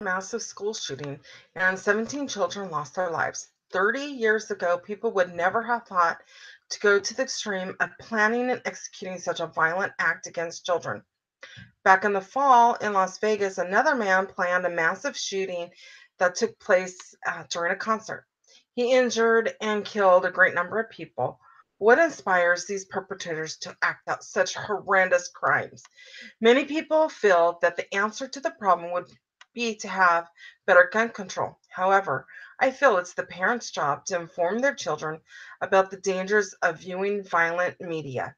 Massive school shooting, and 17 children lost their lives. 30 years ago, people would never have thought to go to the extreme of planning and executing such a violent act against children. Back in the fall in Las Vegas, another man planned a massive shooting that took place during a concert. He injured and killed a great number of people. What inspires these perpetrators to act out such horrendous crimes? Many people feel that the answer to the problem would be to have better gun control. However, I feel it's the parents' job to inform their children about the dangers of viewing violent media.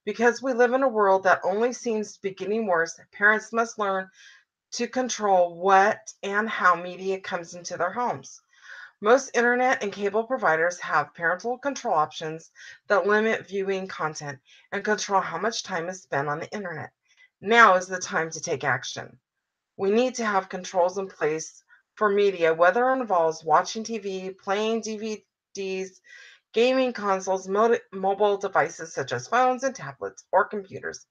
Because we live in a world that only seems to be getting worse, parents must learn to control what and how media comes into their homes. Most internet and cable providers have parental control options that limit viewing content and control how much time is spent on the internet. Now is the time to take action. We need to have controls in place for media, whether it involves watching TV, playing DVDs, gaming consoles, mobile devices such as phones and tablets or computers.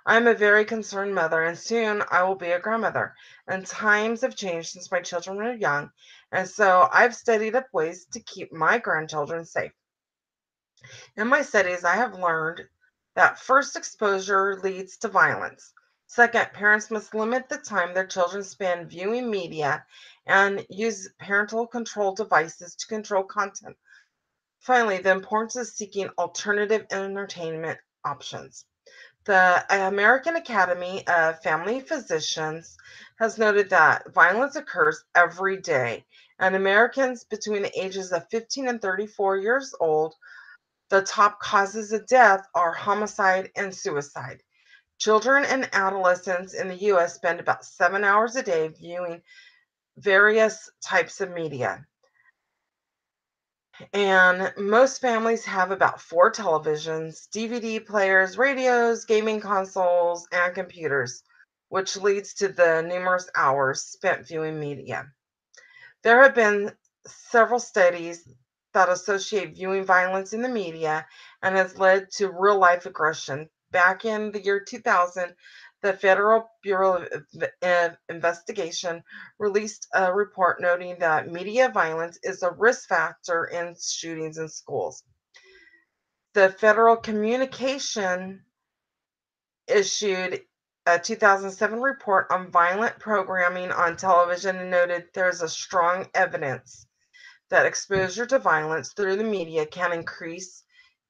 I'm a very concerned mother, and soon I will be a grandmother. And times have changed since my children were young, and so I've studied up ways to keep my grandchildren safe. In my studies, I have learned that first, exposure leads to violence. Second, parents must limit the time their children spend viewing media and use parental control devices to control content. Finally, the importance of seeking alternative entertainment options. The American Academy of Family Physicians has noted that violence occurs every day, and Americans between the ages of 15 and 34 years old, the top causes of death are homicide and suicide. Children and adolescents in the US spend about 7 hours a day viewing various types of media. And most families have about four televisions, DVD players, radios, gaming consoles, and computers, which leads to the numerous hours spent viewing media. There have been several studies that associate viewing violence in the media and has led to real life aggression. Back in the year 2000, the Federal Bureau of Investigation released a report noting that media violence is a risk factor in shootings in schools. The Federal Communication issued a 2007 report on violent programming on television and noted there's a strong evidence that exposure to violence through the media can increase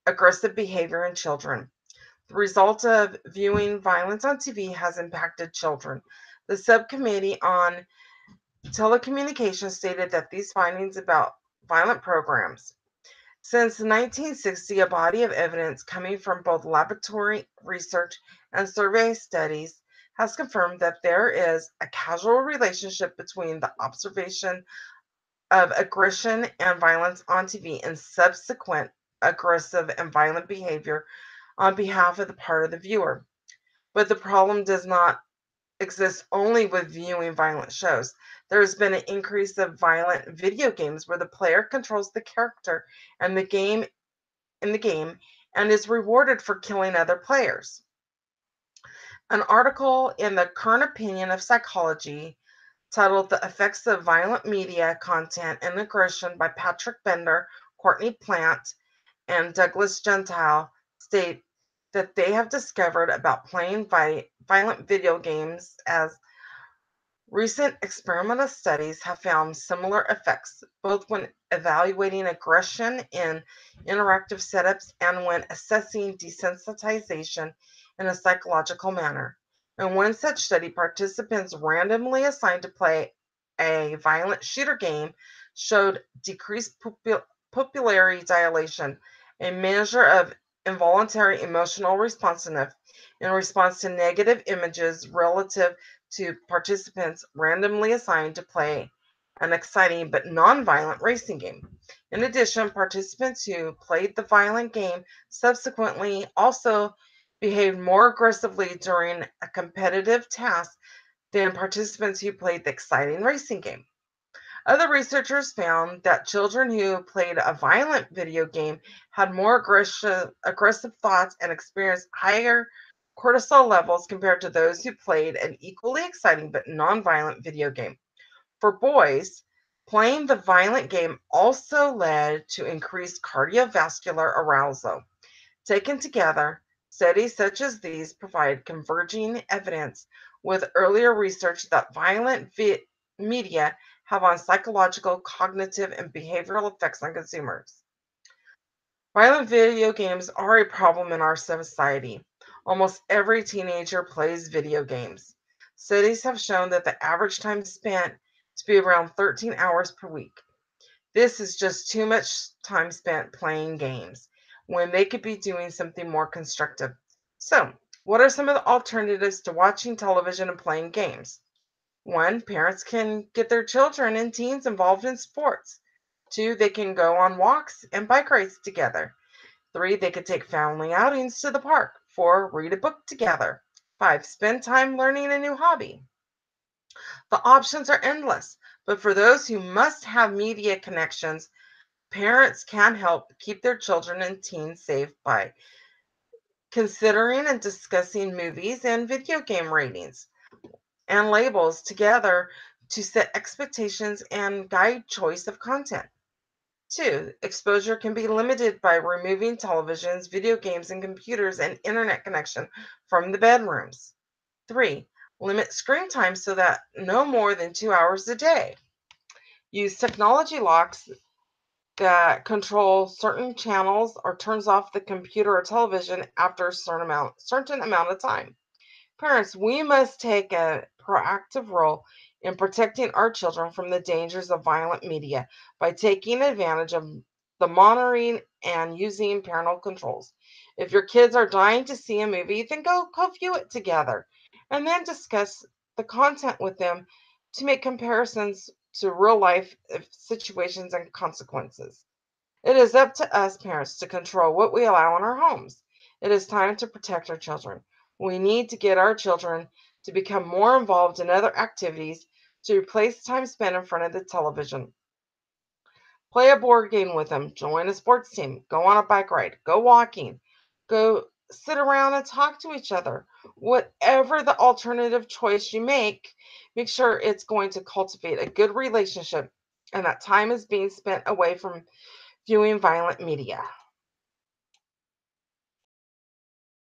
aggressive behavior in children. The result of viewing violence on TV has impacted children. The subcommittee on telecommunications stated that these findings about violent programs. Since 1960, a body of evidence coming from both laboratory research and survey studies has confirmed that there is a causal relationship between the observation of aggression and violence on TV and subsequent aggressive and violent behavior on behalf of the part of the viewer. But the problem does not exist only with viewing violent shows. There has been an increase of violent video games where the player controls the character and the game in the game and is rewarded for killing other players. An article in the Current Opinion of Psychology titled The Effects of Violent Media Content and Aggression by Patrick Bender, Courtney Plant, and Douglas Gentile state that they have discovered about playing violent video games as recent experimental studies have found similar effects, both when evaluating aggression in interactive setups and when assessing desensitization in a psychological manner. In one such study, participants randomly assigned to play a violent shooter game showed decreased pupillary dilation, a measure of involuntary emotional responsiveness in response to negative images relative to participants randomly assigned to play an exciting but non-violent racing game. In addition, participants who played the violent game subsequently also behaved more aggressively during a competitive task than participants who played the exciting racing game. Other researchers found that children who played a violent video game had more aggressive thoughts and experienced higher cortisol levels compared to those who played an equally exciting but non-violent video game. For boys, playing the violent game also led to increased cardiovascular arousal. Taken together, studies such as these provide converging evidence with earlier research that violent media have on psychological, cognitive, and behavioral effects on consumers. Violent video games are a problem in our society. Almost every teenager plays video games. Studies have shown that the average time spent to be around 13 hours per week. This is just too much time spent playing games when they could be doing something more constructive. So, what are some of the alternatives to watching television and playing games? One, parents can get their children and teens involved in sports. Two, they can go on walks and bike rides together. Three, they could take family outings to the park. Four, read a book together. Five, spend time learning a new hobby. The options are endless, but for those who must have media connections, parents can help keep their children and teens safe by considering and discussing movies and video game ratings and labels together to set expectations and guide choice of content. Two, exposure can be limited by removing televisions, video games, and computers and internet connection from the bedrooms. Three, limit screen time so that no more than 2 hours a day. Use technology locks that control certain channels or turns off the computer or television after a certain amount of time. Parents, we must take a proactive role in protecting our children from the dangers of violent media by taking advantage of the monitoring and using parental controls. If your kids are dying to see a movie, then go view it together and then discuss the content with them to make comparisons to real life situations and consequences. It is up to us parents to control what we allow in our homes. It is time to protect our children. We need to get our children to become more involved in other activities to replace time spent in front of the television. Play a board game with them, join a sports team, go on a bike ride, go walking, go sit around and talk to each other. Whatever the alternative choice you make sure it's going to cultivate a good relationship and that time is being spent away from viewing violent media.